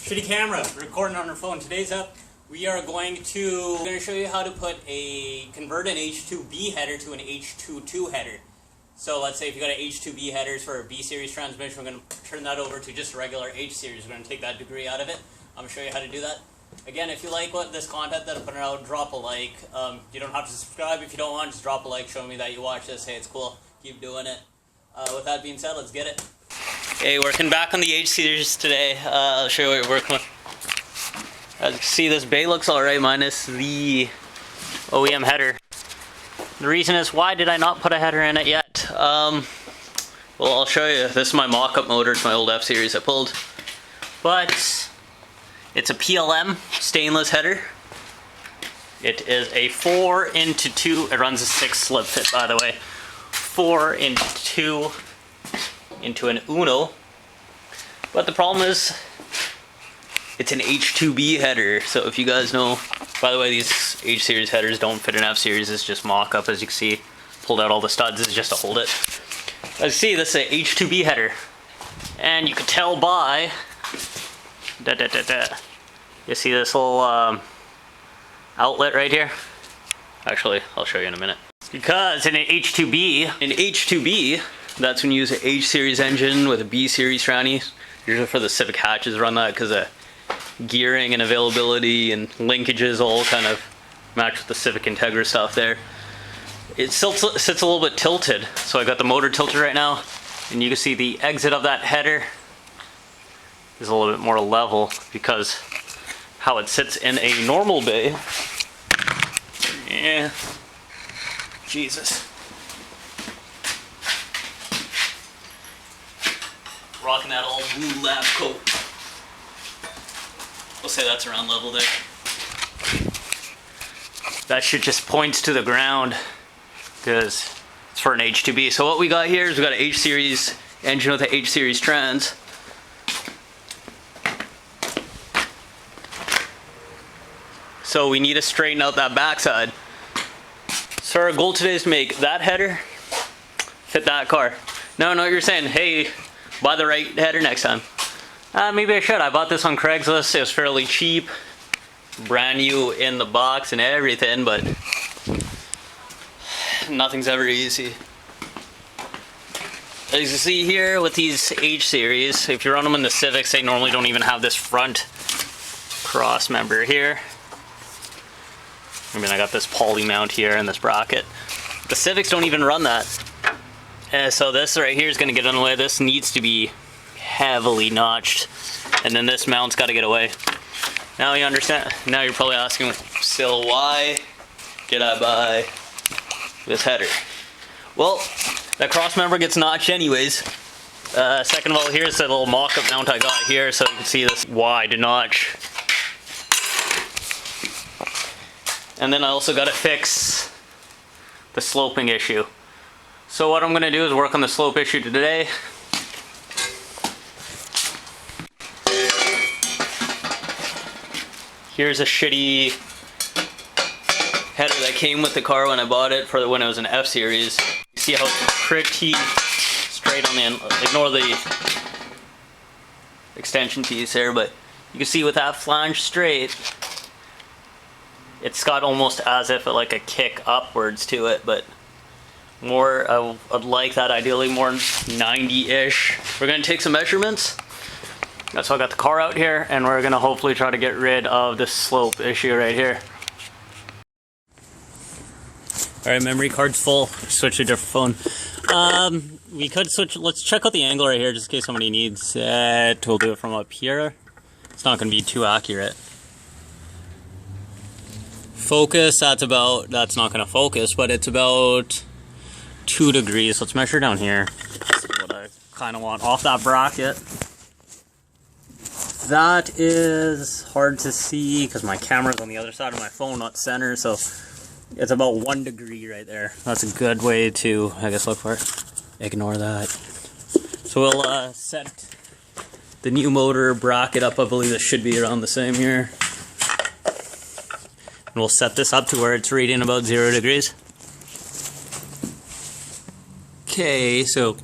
Shitty camera, recording on our phone. Today's up, we are going to show you how to convert an H2b header to an H22 header. So let's say if you got an H2b headers for a B series transmission, we're going to turn that over to just a regular H series. We're going to take that degree out of it. I'm going to show you how to do that. Again, if you like this content that I'm putting out, drop a like. You don't have to subscribe if you don't want. Just drop a like, show me that you watch this. Hey, it's cool. Keep doing it. With that being said, let's get it. Hey, working back on the H series today. I'll show you what we're working with. As you can see, this bay looks alright minus the OEM header. The reason is, why did I not put a header in it yet? Well, I'll show you. This is my mock-up motor. It's my old F series I pulled. But it's a PLM stainless header. It is a 4x2. It runs a 6 slip fit, by the way. 4x2 into an Uno. But the problem is, it's an H2b header. So if you guys know, by the way, these H series headers don't fit an F series. It's just mock-up, as you can see. Pulled out all the studs. It's just to hold it. As you see, this is an H2b header. And you can tell by you see this little outlet right here? Actually, I'll show you in a minute. Because in an H2b, that's when you use an H series engine with a B series tranny. Usually for the Civic hatches run that because of gearing and availability and linkages all kind of match with the Civic Integra stuff there. It sits a little bit tilted, so I got the motor tilted right now, and you can see the exit of that header is a little bit more level because how it sits in a normal bay. Yeah. Jesus. Rocking that all blue lab coat. We'll say that's around level there. That shit just points to the ground because it's for an H2b. So what we got here is we got an H series engine with an H series trans. So we need to straighten out that backside. So our goal today is to make that header fit that car. Now I know what you're saying, hey, buy the right header next time. Maybe I should. I bought this on Craigslist. It was fairly cheap. Brand new in the box and everything, but nothing's ever easy. As you see here with these H series, if you run them in the Civics, they normally don't even have this front cross member here. I mean, I got this poly mount here and this bracket. The Civics don't even run that. So this right here is going to get in the way. This needs to be heavily notched. And then this mount's got to get away. Now you understand. Now you're probably asking, still, why did I buy this header? Well, that cross member gets notched anyways. Second of all, here's the little mock-up mount I got here, so you can see this wide notch. And then I also got to fix the sloping issue. So what I'm going to do is work on the slope issue today. Here's a shitty header that came with the car when I bought it for when it was an F series. You see how it's pretty straight on the end. Ignore the extension piece there, but you can see with that flange straight, it's got almost as if it like a kick upwards to it, but more, I'd like that ideally more 90-ish. We're going to take some measurements. That's why I got the car out here, and we're going to hopefully try to get rid of this slope issue right here. Alright, memory card's full. Switch to a different phone. We could switch, let's check out the angle right here just in case somebody needs it. We'll do it from up here. It's not going to be too accurate. Focus, that's not going to focus, but it's about 2 degrees. Let's measure down here. That's what I kind of want off that bracket. That is hard to see because my camera's on the other side of my phone, not center, so it's about 1 degree right there. That's a good way to, I guess, look for it. Ignore that. So we'll set the new motor bracket up. I believe it should be around the same here. And we'll set this up to where it's reading about 0 degrees. Okay, so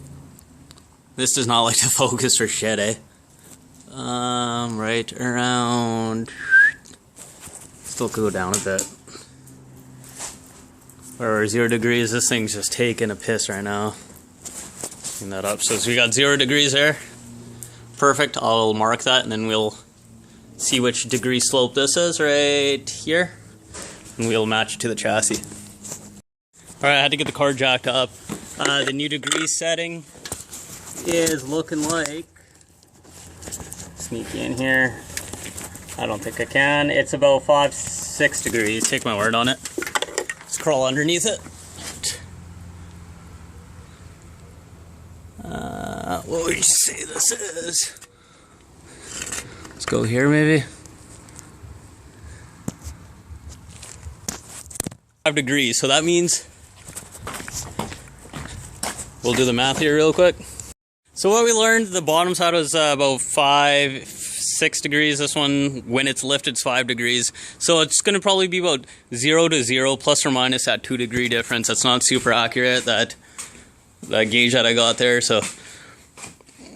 this does not like to focus for shit, eh? Right around. Still could go down a bit. Or 0 degrees. This thing's just taking a piss right now. Clean that up. So we got 0 degrees there. Perfect. I'll mark that, and then we'll see which degree slope this is right here, and we'll match it to the chassis. Alright, I had to get the car jacked up. The new degree setting is looking like, sneaky in here, I don't think I can, it's about 5-6 degrees, take my word on it. Let's crawl underneath it. What would you say this is? Let's go here maybe. 5 degrees, so that means, we'll do the math here real quick. So what we learned, the bottom side was about 5-6 degrees. This one, when it's lifted, it's 5 degrees. So it's going to probably be about 0 to 0, plus or minus that 2 degree difference. That's not super accurate, that gauge that I got there. So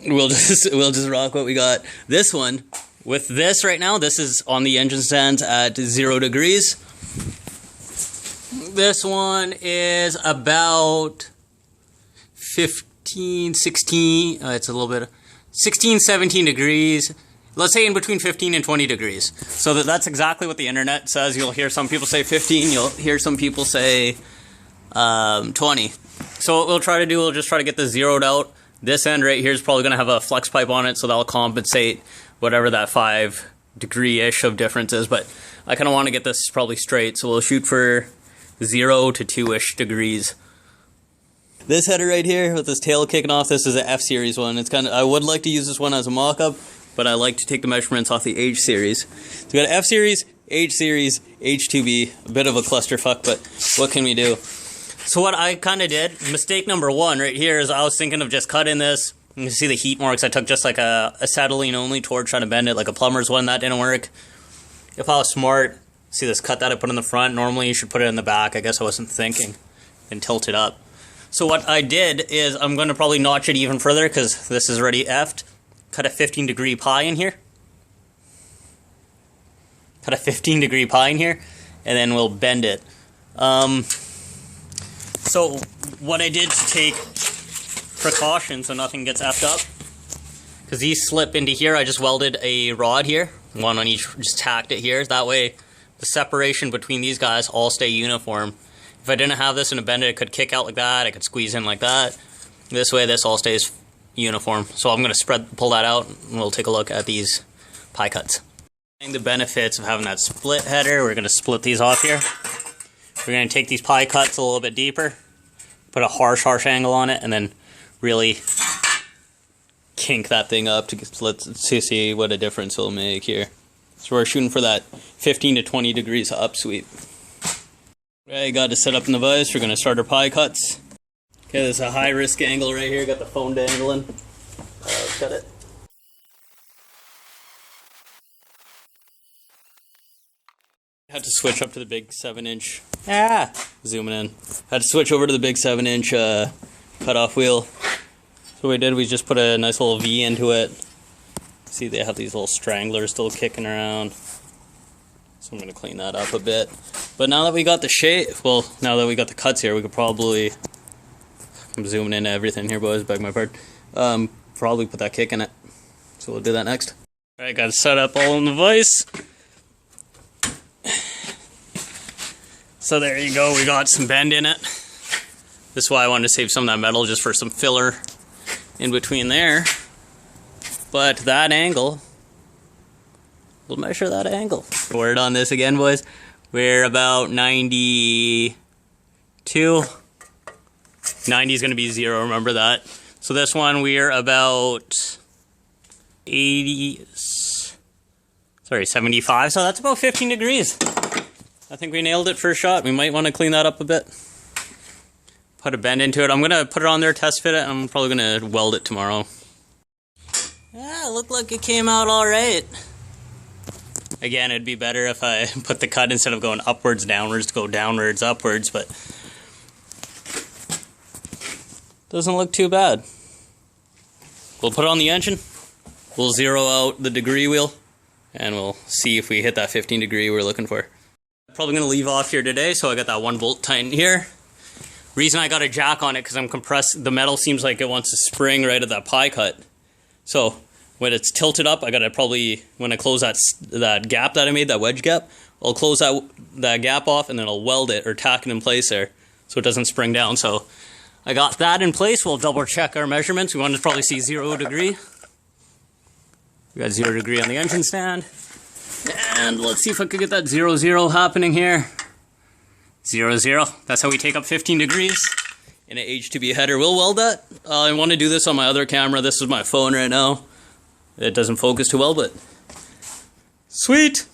we'll just rock what we got. This one, with this right now, this is on the engine stands at 0 degrees. This one is about 15, 16, it's a little bit, 16, 17 degrees. Let's say in between 15 and 20 degrees. So that's exactly what the internet says. You'll hear some people say 15, you'll hear some people say 20. So what we'll try to do, we'll just try to get this zeroed out. This end right here is probably going to have a flex pipe on it, so that'll compensate whatever that 5 degree-ish of difference is. But I kind of want to get this probably straight, so we'll shoot for 0 to 2-ish degrees. This header right here with this tail kicking off, this is an F series one. It's kind of, I would like to use this one as a mock-up, but I like to take the measurements off the H series. So we got F series, H series, H2b, a bit of a clusterfuck, but what can we do? So what I kind of did, mistake number 1 right here is I was thinking of just cutting this. You can see the heat marks. I took just like a acetylene only torch, trying to bend it like a plumber's one. That didn't work. If I was smart, see this cut that I put in the front, normally you should put it in the back. I guess I wasn't thinking, and tilt it up. So what I did is I'm going to probably notch it even further because this is already effed. Cut a 15 degree pie in here. Cut a 15 degree pie in here, and then we'll bend it. So what I did to take precaution so nothing gets effed up, because these slip into here, I just welded a rod here, one on each, just tacked it here. That way the separation between these guys all stay uniform. If I didn't have this in a bender, it could kick out like that, I could squeeze in like that. This way this all stays uniform. So I'm going to pull that out, and we'll take a look at these pie cuts. The benefits of having that split header, we're going to split these off here. We're going to take these pie cuts a little bit deeper, put a harsh angle on it, and then really kink that thing up to see what a difference it'll make here. So we're shooting for that 15 to 20 degrees up sweep. Okay, got to set up in the vise. We're going to start our pie cuts. Okay, there's a high risk angle right here. Got the phone dangling. Cut it. Had to switch up to the big 7-inch. Zooming in. Had to switch over to the big 7-inch cutoff wheel. So what we did, we just put a nice little V into it. See, they have these little stranglers still kicking around. So I'm going to clean that up a bit. But now that we got the shape, well, now that we got the cuts here, we could probably, I'm zooming into everything here, boys, beg my pardon, probably put that kick in it. So we'll do that next. Alright, got it set up all in the vise. So there you go, we got some bend in it. This is why I wanted to save some of that metal just for some filler in between there. But that angle, we'll measure that angle. Word on this again, boys. We're about 92. 90 is going to be 0, remember that. So this one we're about 75. So that's about 15 degrees. I think we nailed it for a shot. We might want to clean that up a bit. Put a bend into it. I'm going to put it on there, test fit it. I'm probably going to weld it tomorrow. Yeah, it looked like it came out alright. Again, it'd be better if I put the cut instead of going upwards, downwards, to go downwards, upwards, but doesn't look too bad. We'll put it on the engine, we'll zero out the degree wheel, and we'll see if we hit that 15 degree we're looking for. Probably going to leave off here today, so I got that 1 bolt tightened here. Reason I got a jack on it, because I'm compressed, the metal seems like it wants to spring right at that pie cut. So when it's tilted up, I got to probably, when I close that gap that I made, that wedge gap, I'll close that gap off, and then I'll weld it or tack it in place there so it doesn't spring down. So I got that in place. We'll double check our measurements. We want to probably see 0 degree. We got 0 degree on the engine stand. And let's see if I could get that 0, 0 happening here. 0, 0. That's how we take up 15 degrees in an H2b header. We'll weld that. I want to do this on my other camera. This is my phone right now. It doesn't focus too well, but sweet.